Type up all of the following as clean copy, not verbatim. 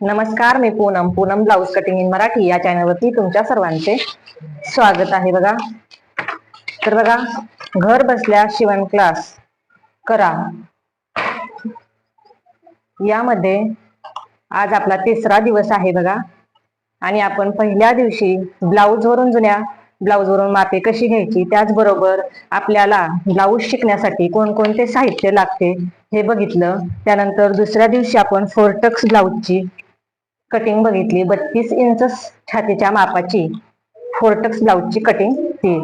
नमस्कार, मी Poonam blouse cutting in Marathi या चॅनलवरती तुमच्या सर्वांचे स्वागत आहे. बघा, तर बघा, घर बसल्या शिवण क्लास करा यामध्ये आज आपला तिसरा दिवस आहे. बघा, आणि आपण पहिल्या दिवशी जुन्या ब्लाऊज वरून मापे कशी घ्यायची, त्याचबरोबर आपल्याला ब्लाऊज शिकण्यासाठी कोणकोणते साहित्य लागते हे बघितलं. त्यानंतर दुसऱ्या दिवशी आपण फोरटक्स ब्लाऊजची कटिंग बघितली. 32 इंच छातीच्या मापाची फोरटक्स ब्लाऊजची कटिंग ती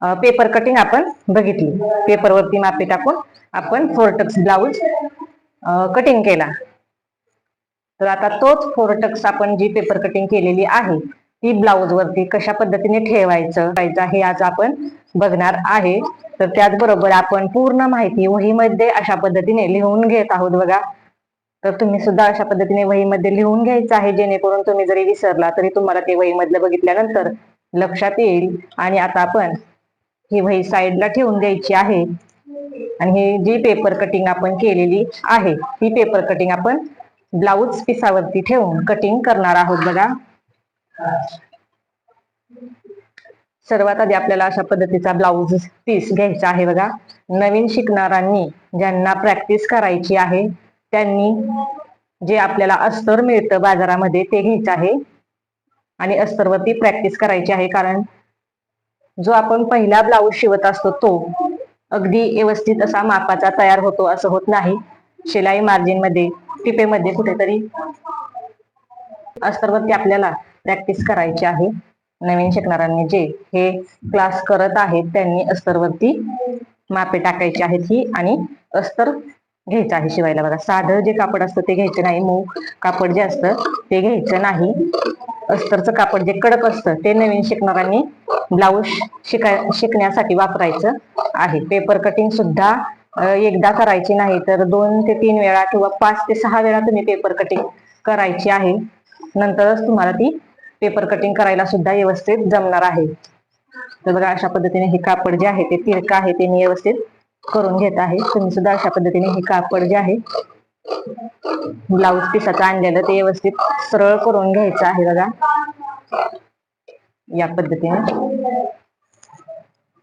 पेपर कटिंग आपण बघितली. पेपरवरती मापे टाकून आपण फोरटक्स ब्लाऊज कटिंग केला. तर आता तोच फोरटक्स आपण जी पेपर कटिंग केलेली आहे ती ब्लाऊज वरती कशा पद्धतीने ठेवायचं हे आज आपण बघणार आहे. तर त्याचबरोबर आपण पूर्ण माहिती वहीमध्ये अशा पद्धतीने लिहून घेत आहोत. बघा, तर तुम्ही सुद्धा अशा पद्धतीने वहीमध्ये लिहून घ्यायचं आहे, जेणेकरून तुम्ही जरी विसरला तरी तुम्हाला ते वहीमधलं बघितल्यानंतर लक्षात येईल. आणि आता आपण ही वही साईडला ठेवून द्यायची आहे आणि ही जी पेपर कटिंग आपण केलेली आहे ती पेपर कटिंग आपण ब्लाऊज पिसावरती ठेवून कटिंग करणार आहोत. बघा, सर्वात आधी आपल्याला अशा पद्धतीचा ब्लाऊज पीस घ्यायचा आहे. बघा, नवीन शिकणाऱ्यांनी ज्यांना प्रॅक्टिस करायची आहे त्यांनी जे आपल्याला अस्तर मिळतं बाजारामध्ये ते घ्यायचं आहे आणि अस्तरवरती प्रॅक्टिस करायची आहे. कारण जो आपण पहिला ब्लाऊज शिवत असतो तो अगदी व्यवस्थित असा मापाचा तयार होतो असं होत नाही. शिलाई मार्जिन मध्ये, टिपेमध्ये कुठेतरी अस्तरवरती आपल्याला प्रॅक्टिस करायची आहे. नवीन शिकणाऱ्यांनी जे हे क्लास करत आहेत त्यांनी अस्तरवरती मापे टाकायची आहेत ही आणि अस्तर घ्यायचं आहे शिवायला. बघा, साधं जे कापड असतं ते घ्यायचं नाही, मऊ कापड जे असतं ते घ्यायचं नाही. अस्तरचं कापड जे कडक असतं ते नवीन शिकणाऱ्यांनी ब्लाऊज शिकण्यासाठी वापरायचं आहे. पेपर कटिंग सुद्धा एकदा करायची नाही तर 2 ते 3 वेळा किंवा 5 ते 6 वेळा तुम्ही पेपर कटिंग करायची आहे. नंतरच तुम्हाला ती पेपर कटिंग करायला सुद्धा व्यवस्थित जमणार आहे. तर बघा, अशा पद्धतीने हे कापड जे आहे ते तिरकं आहे ते मी व्यवस्थित करून घेत आहे. तुम्ही सुद्धा अशा पद्धतीने हे कापड जे आहे ब्लाऊज पिसाचं आणलेलं ते व्यवस्थित सरळ करून घ्यायचं आहे. बघा, या पद्धतीने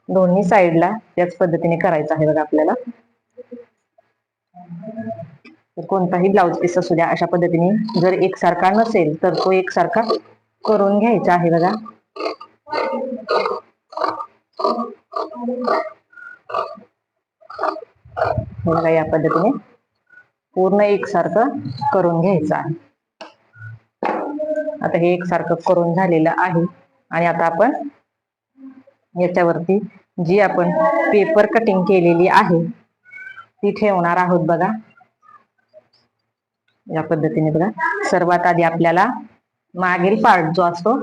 दोन्ही साईडला त्याच पद्धतीने करायचं आहे. बघा, आपल्याला कोणताही ब्लाऊज पीस असू द्या अशा पद्धतीने जर एकसारखा नसेल तर तो एकसारखा करून घ्यायचा आहे. बघा, बघा, या पद्धतीने पूर्ण एकसारखं करून घ्यायचं आहे. आता हे एकसारखं करून झालेलं आहे आणि आता आपण याच्यावरती जी आपण पेपर कटिंग केलेली आहे ती ठेवणार आहोत. बघा, या पद्धतीने. बघा, सर्वात आधी आपल्याला मागील पार्ट जो असतो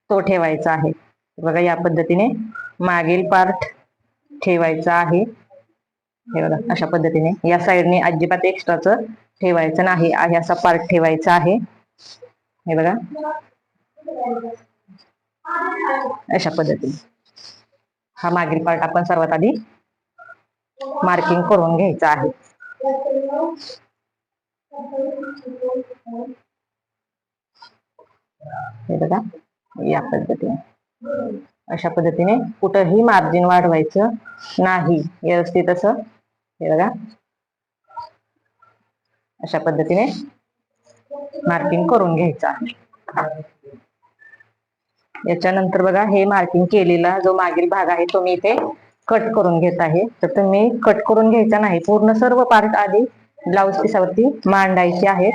तो ठेवायचा आहे. बघा, या पद्धतीने मागील पार्ट ठेवायचा आहे. हे बघा, अशा पद्धतीने या साईडने अजिबात एक्स्ट्राच ठेवायचं नाही आहे असा पार्ट ठेवायचा आहे. हे बघा, अशा पद्धतीने हा मागील पार्ट आपण सर्वात आधी मार्किंग करून घ्यायचा आहे. हे बघा, या पद्धतीने अशा पद्धतीने कुठंही मार्जिन वाढवायचं नाही, व्यवस्थित असं. हे बघा, अशा पद्धतीने मार्किंग करून घ्यायचं आहे. याच्यानंतर बघा, हे मार्किंग केलेला जो मागील भाग आहे तो मी इथे कट करून घेत आहे. तर तुम्ही कट करून घ्यायचा नाही, पूर्ण सर्व पार्ट आधी ब्लाऊज पिसावरती मांडायचे आहेत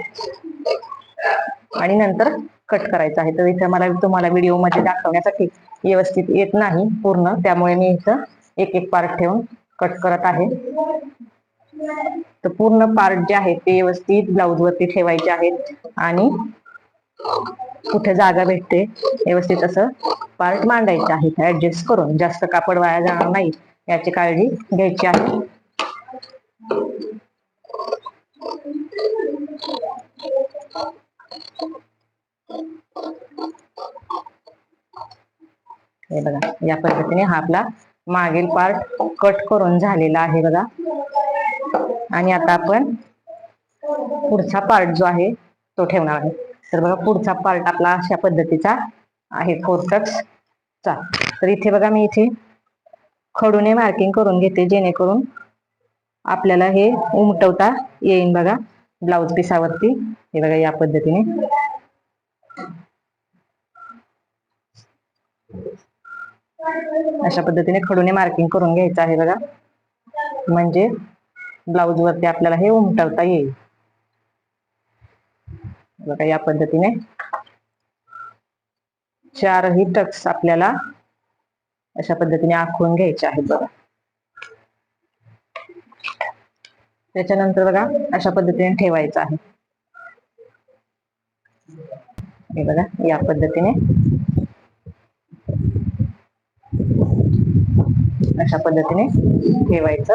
आणि नंतर कट करायचं आहे. तर इथे मला तुम्हाला व्हिडिओ मध्ये दाखवण्यासाठी व्यवस्थित येत नाही पूर्ण, त्यामुळे मी इथं एक एक पार्ट ठेवून कट करत आहे. तर पूर्ण पार्ट जे आहेत ते व्यवस्थित ब्लाऊज वरती ठेवायचे आहेत आणि कुठे जागा भेटते व्यवस्थित असं पार्ट मांडायचे आहेत ऍडजस्ट करून. जास्त कापड वाया जाणार नाही याची काळजी घ्यायची आहे. हे बघा, या पद्धतीने हा आपला मागील पार्ट कट करून झालेला आहे. बघा, आणि आता आपण पुढचा पार्ट जो आहे तो ठेवणार आहे. तर बघा पुढचा पार्ट आपला अशा पद्धतीचा आहे 4 टक्सचा. तर इथे बघा मी इथे खडूने मार्किंग करून घेते, जेणेकरून आपल्याला हे उमटवता येईल बघा ब्लाउज पिसावरती. हे बघा या पद्धतीने अशा पद्धतीने खडूने मार्किंग करून घ्यायचं आहे बघा, म्हणजे ब्लाउज वरती आपल्याला हे उमटवता येईल. बघा या पद्धतीने 4ही टक्स आपल्याला अशा पद्धतीने आखून घ्यायचे आहेत बघा. त्याच्यानंतर बघा अशा पद्धतीने ठेवायचं आहे. हे बघा या पद्धतीने अशा पद्धतीने ठेवायचं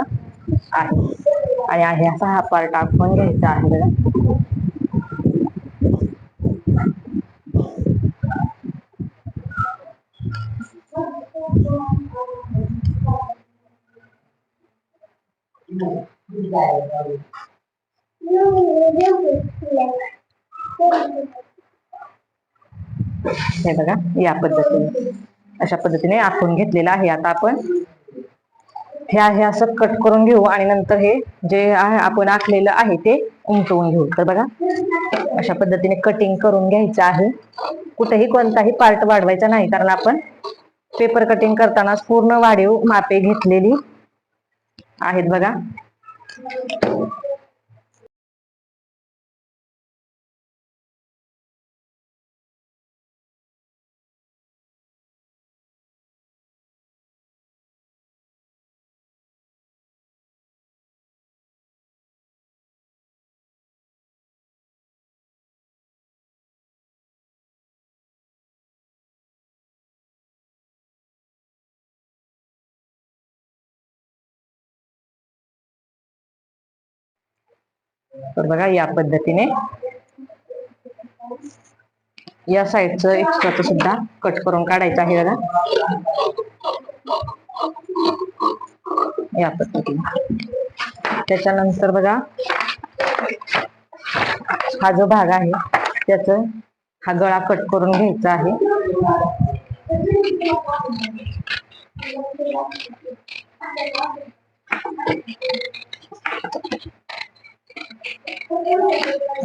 आहे आणि आहे असा हा पार्ट आखून घ्यायचा आहे बघा. हे बघा या पद्धतीने अशा पद्धतीने आखून घेतलेलं आहे. आता आपण हे आहे असं कट करून घेऊ आणि नंतर हे जे आहे आपण आखलेलं आहे ते उमटवून घेऊ. तर बघा अशा पद्धतीने कटिंग करून घ्यायचं आहे. कुठेही कोणताही पार्ट वाढवायचा नाही, कारण आपण पेपर कटिंग करतानाच पूर्ण वाढीव मापे घेतलेली आहेत बघा. तर बघा या पद्धतीने या साईडचं एक्स्ट्राचं सुद्धा कट करून काढायचं आहे बघा या पद्धतीने. त्याच्यानंतर बघा हा जो भाग आहे त्याच हा गळा कट करून घ्यायचा आहे.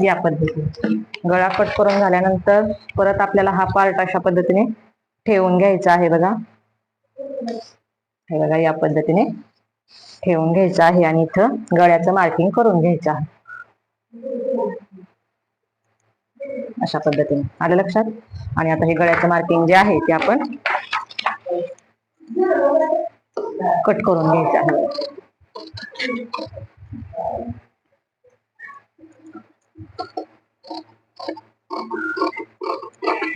या पद्धतीने गळा कट करून झाल्यानंतर परत आपल्याला हा पार्ट अशा पद्धतीने ठेवून घ्यायचा आहे बघा. हे बघा या पद्धतीने ठेवून घ्यायचं आहे आणि इथं गळ्याचं मार्किंग करून घ्यायचं आहे अशा पद्धतीने. आलं लक्षात? आणि आता हे गळ्याचं मार्किंग जे आहे ते आपण कट करून घ्यायचं आहे.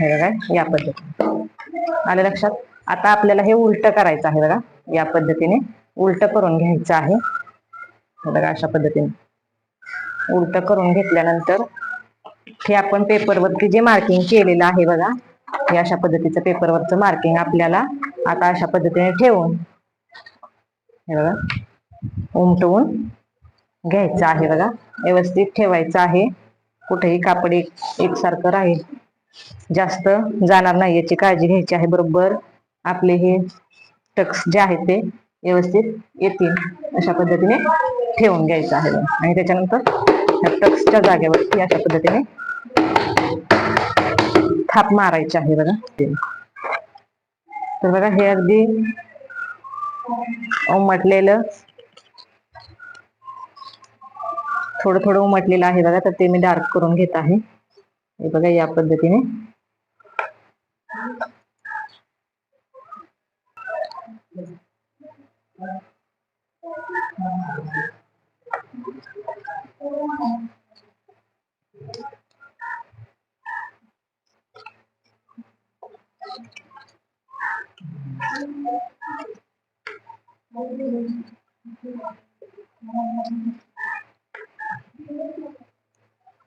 हे बघा या पद्धतीने. आलं लक्षात? आता आपल्याला हे उलट करायचं आहे बघा. या पद्धतीने उलट करून घ्यायचं आहे. हे बघा अशा पद्धतीने उलट करून घेतल्यानंतर हे आपण पेपरवरती जे मार्किंग केलेलं आहे बघा, हे अशा पद्धतीचं पेपरवरचं मार्किंग आपल्याला आता अशा पद्धतीने ठेवून हे बघा उमटवून घ्यायचं आहे बघा. व्यवस्थित ठेवायचं आहे. कुठेही कापड एकसारखं राहील, जास्त जाणार नाही याची काळजी घ्यायची आहे. बरोबर आपले हे टक्स जे आहेत ते व्यवस्थित येतील अशा पद्धतीने ठेवून घ्यायचं आहे. आणि त्याच्यानंतर टक्सच्या जागेवरती अशा पद्धतीने थाप मारायची आहे बघा. तर बघा हे अगदी उमटलेलं थोडं थोडं उमटलेलं आहे बघा. तर ते मी डार्क करून घेत आहे. हे बघा या पद्धतीने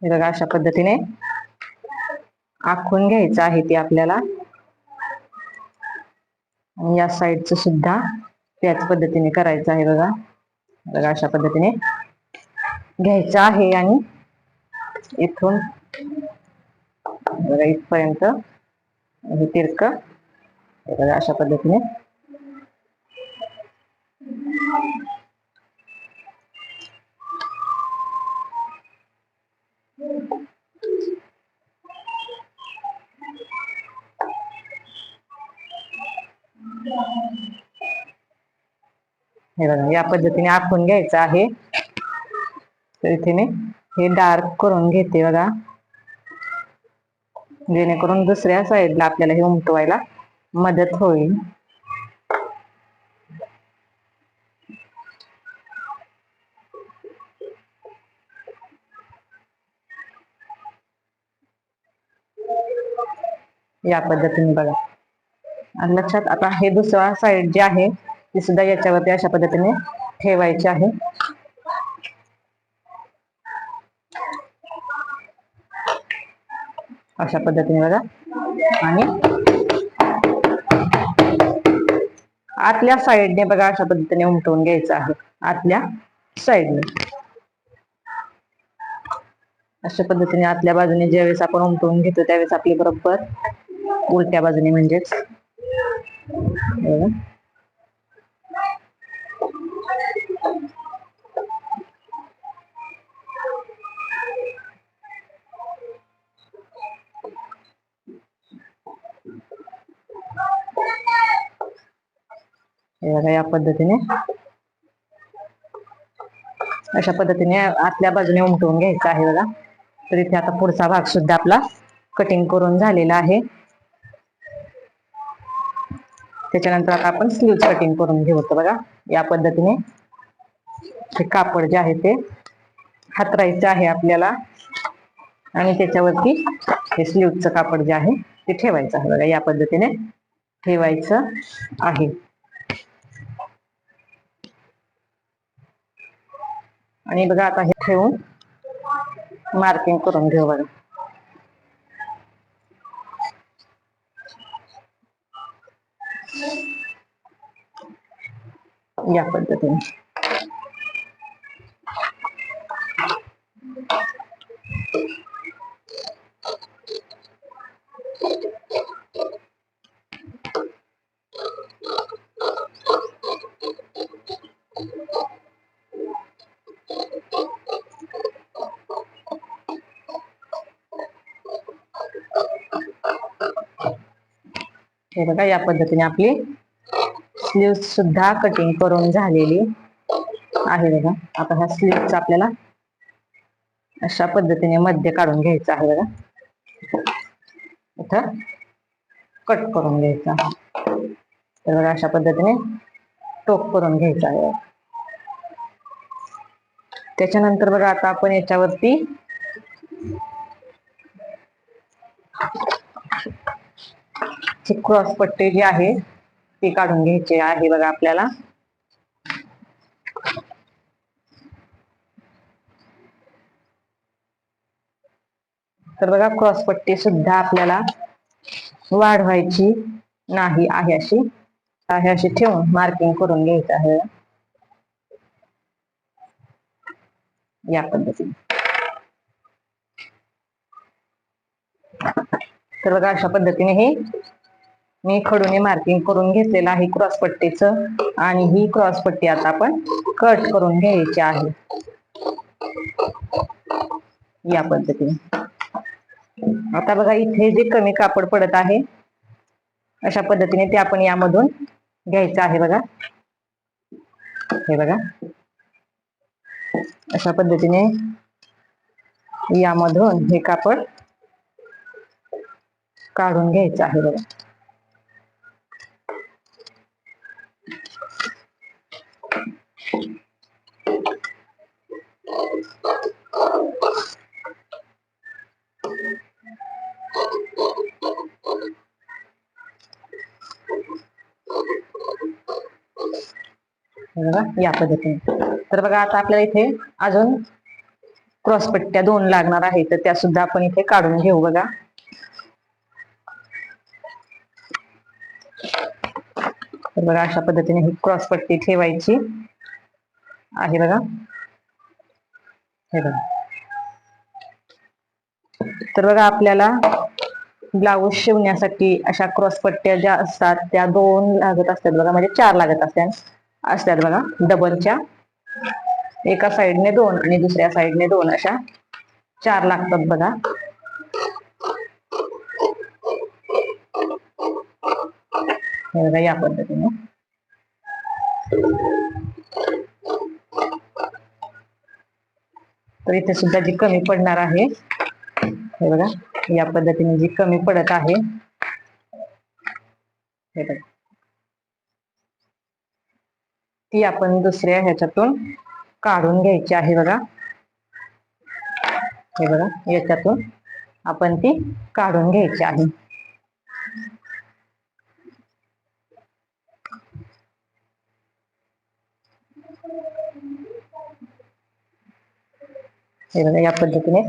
हे बघा अशा पद्धतीने आखून घ्यायचं आहे ते आपल्याला. आणि या साईडचं सुद्धा त्याच पद्धतीने करायचं आहे बघा. बघा अशा पद्धतीने घ्यायचं आहे आणि इथून बघा इथपर्यंत हे तिरकं बघा अशा पद्धतीने हे बघा या पद्धतीने आखून घ्यायचं आहे. तर इथे मी हे डार्क करून घेते बघा, जेणेकरून दुसऱ्या साईडला आपल्याला हे उमटवायला मदत होईल. या पद्धतीने बघा आणि लक्षात आता हे दुसरा साईड जे आहे ती सुद्धा याच्यावरती अशा पद्धतीने ठेवायची आहे. अशा पद्धतीने बघा आणि आतल्या साईडने बघा अशा पद्धतीने उमटवून घ्यायचं आहे. आतल्या साईडने अशा पद्धतीने आतल्या बाजूने ज्यावेळेस आपण उमटवून घेतो त्यावेळेस आपली बरोबर उलट्या बाजूने म्हणजेच या पद्धतीने अशा पद्धतीने आतल्या बाजूने उमटवून घ्यायचं आहे बघा. तर इथे आता पुढचा भाग सुद्धा आपला कटिंग करून झालेला आहे. त्याच्यानंतर आता आपण स्लीव्ह कटिंग करून घेऊत बघा. या पद्धतीने हे कापड जे आहे ते हातरायचं आहे आपल्याला आणि त्याच्यावरती हे स्लीव्हचं कापड जे आहे ते ठेवायचं आहे बघा. या पद्धतीने ठेवायचं आहे आणि बघा आता हे ठेवून मार्किंग करून घेऊ बघा. या पद्धतीने हे बघा या पद्धतीने आपली स्लीव्ह सुद्धा कटिंग करून झालेली आहे बघा. आता ह्या स्लीव्हचा आपल्याला अशा पद्धतीने मध्य काढून घ्यायचं आहे बघा. इथं कट करून घ्यायचा. तर बघा अशा पद्धतीने टोक करून घ्यायचा आहे. त्याच्यानंतर बघा आता आपण याच्यावरती क्रॉस पट्टी जी आहे ती काढून घ्यायची आहे बघा आपल्याला. तर बघा क्रॉस पट्टी सुद्धा आपल्याला वाढवायची नाही आहे, अशी ठेवून मार्किंग करून घ्यायचं आहे या पद्धतीने. तर बघा अशा पद्धतीने हे मी खडूने मार्किंग करून घेतलेलं आहे क्रॉस पट्टीचं आणि ही क्रॉस पट्टी आता आपण कट करून घ्यायची आहे या पद्धतीने. आता बघा इथे जे कमी कापड पडत आहे अशा पद्धतीने ते आपण यामधून घ्यायचं आहे बघा. हे बघा अशा पद्धतीने यामधून हे कापड काढून घ्यायचं आहे बघा. या पद्धतीने. तर बघा आता आपल्याला इथे अजून क्रॉस पट्ट्या 2 लागणार आहेत, तर त्या सुद्धा आपण इथे काढून घेऊ बघा. तर बघा अशा पद्धतीने ही क्रॉस पट्टी ठेवायची आहे बघा. हे बघा तर बघा आपल्याला ब्लाऊज शिवण्यासाठी अशा क्रॉस पट्ट्या ज्या असतात त्या 2 लागत असतात बघा, म्हणजे 4 लागत असतात बघा. डबलच्या एका साईडने 2 आणि दुसऱ्या साईडने 2 अशा 4 लागतात बघा. हे बघा या पद्धतीने. तर इथे सुद्धा जी कमी पडणार आहे, हे बघा या पद्धतीने जी कमी पडत आहे, हे बघा ती आपण दुसऱ्या ह्याच्यातून काढून घ्यायची आहे बघा. हे बघा याच्यातून आपण ती काढून घ्यायची आहे. हे बघा या पद्धतीने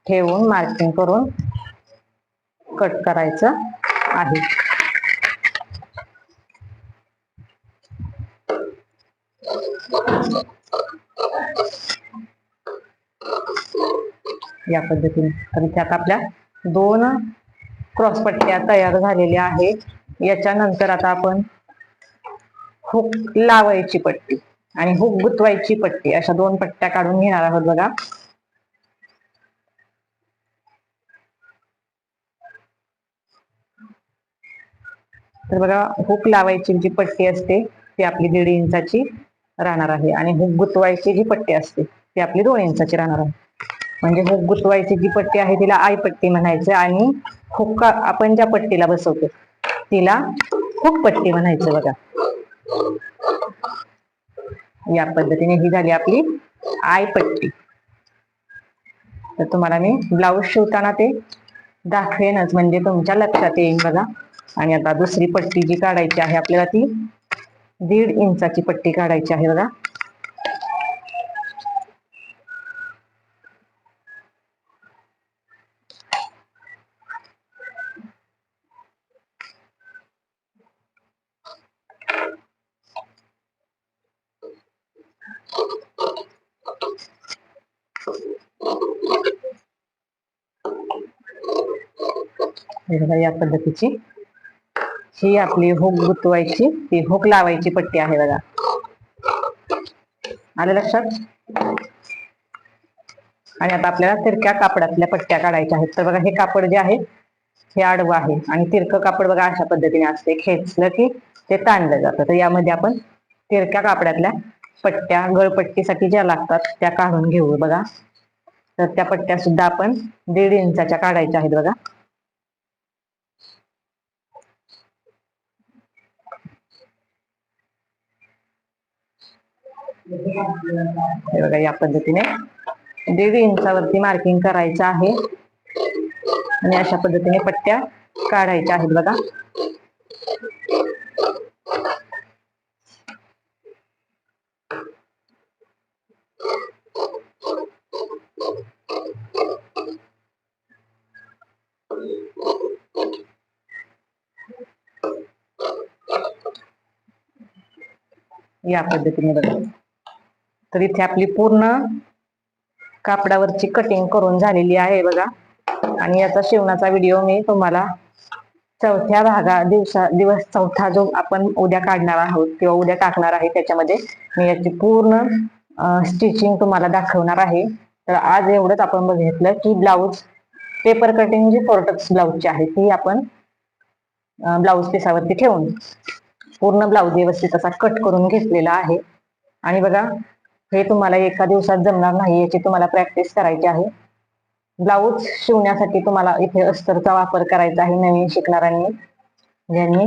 ठेवून मार्किंग करून कट करायचं आहे. या पद्धतीने. तर त्यात आपल्या 2 क्रॉस पट्ट्या तयार झालेल्या आहेत. याच्यानंतर आता आपण हुक लावायची पट्टी आणि हुक गुंतवायची पट्टी अशा 2 पट्ट्या काढून घेणार आहोत बघा. तर बघा हुक लावायची जी पट्टी असते ती आपली 1.5 इंचाची राहणार आहे आणि हुक गुंतवायची जी पट्टी असते ती आपली 2 इंचाची राहणार आहे. म्हणजे हुक गुंतवायची जी पट्टी आहे तिला आय पट्टी म्हणायचं आणि हुक आपण ज्या पट्टीला बसवतो तिला हुक पट्टी म्हणायचं बघा. या पद्धतीने ही झाली आपली आय पट्टी. तर तुम्हाला मी ब्लाऊज शिवताना ते दाखवेनच, म्हणजे तुमच्या लक्षात येईल बघा. आणि आता दुसरी पट्टी जी काढायची आहे आपल्याला ती 1.5 इंचाची पट्टी काढायची आहे बघा. या पद्धतीची ही आपली हुक गुंतवायची ती हुक लावायची पट्टी आहे बघा. आलं लक्षात? आणि आता आपल्याला तिरक्या कापडातल्या पट्ट्या काढायच्या आहेत. तर बघा हे कापड जे आहे हे आडवं आहे आणि तिरकं कापड बघा अशा पद्धतीने असते, खेचलं की ते ताणलं जातं. तर यामध्ये आपण तिरक्या कापडातल्या पट्ट्या गळपट्टीसाठी ज्या लागतात त्या काढून घेऊ बघा. तर त्या पट्ट्या सुद्धा आपण 1.5 इंचाच्या काढायच्या आहेत बघा. हे बघा या पद्धतीने 1.5 इंचावरती मार्किंग करायचं आहे आणि अशा पद्धतीने पट्ट्या काढायच्या आहेत बघा. या पद्धतीने बघा. तर इथे आपली पूर्ण कापडावरची कटिंग करून झालेली आहे बघा. आणि याचा शिवणाचा व्हिडिओ मी तुम्हाला दिवस चौथा जो आपण उद्या काढणार आहोत किंवा उद्या टाकणार आहे त्याच्यामध्ये मी याची पूर्ण स्टिचिंग तुम्हाला दाखवणार आहे. तर आज एवढंच आपण बघितलं की ब्लाऊज पेपर कटिंग जी फोर्टक्स ब्लाऊजची आहे ती आपण ब्लाऊज पिसावरती ठेवून पूर्ण ब्लाऊज व्यवस्थित असा कट करून घेतलेला आहे. आणि बघा हे तुम्हाला एका दिवसात जमणार नाही, याची तुम्हाला प्रॅक्टिस करायची आहे. ब्लाऊज शिवण्यासाठी तुम्हाला इथे अस्तरचा वापर करायचा आहे. नवीन शिकणाऱ्यांनी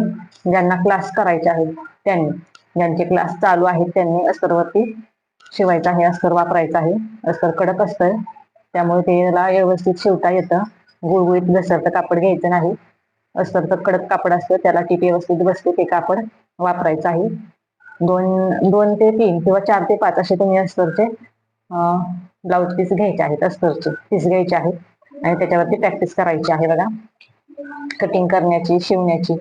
ज्यांना क्लास करायचे आहेत त्यांनी, ज्यांचे क्लास चालू आहेत त्यांनी अस्तरवरती शिवायचं आहे, अस्तर वापरायचं आहे. अस्तर कडक असतं त्यामुळे त्याला व्यवस्थित शिवता येतं. गुळगुळीत घसरतं कापड घ्यायचं नाही. अस्तरचं कडक कापड असतं त्याला टीप व्यवस्थित बसते ते कापड वापरायचं आहे. 2 ते 3 किंवा 4 ते 5 असे तुम्ही अस्तरचे ब्लाऊज पीस घ्यायचे आहेत, अस्तरचे पीस घ्यायचे आहेत आणि त्याच्यावरती प्रॅक्टिस करायची आहे बघा कटिंग करण्याची, शिवण्याची.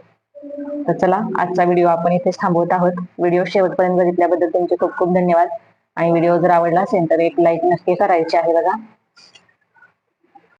तर चला आजचा व्हिडिओ आपण इथेच थांबवत आहोत. व्हिडिओ शेवटपर्यंत बघितल्याबद्दल तुमचे खूप खूप धन्यवाद. आणि व्हिडिओ जर आवडला असेल तर एक लाईक नक्की करायची आहे बघा.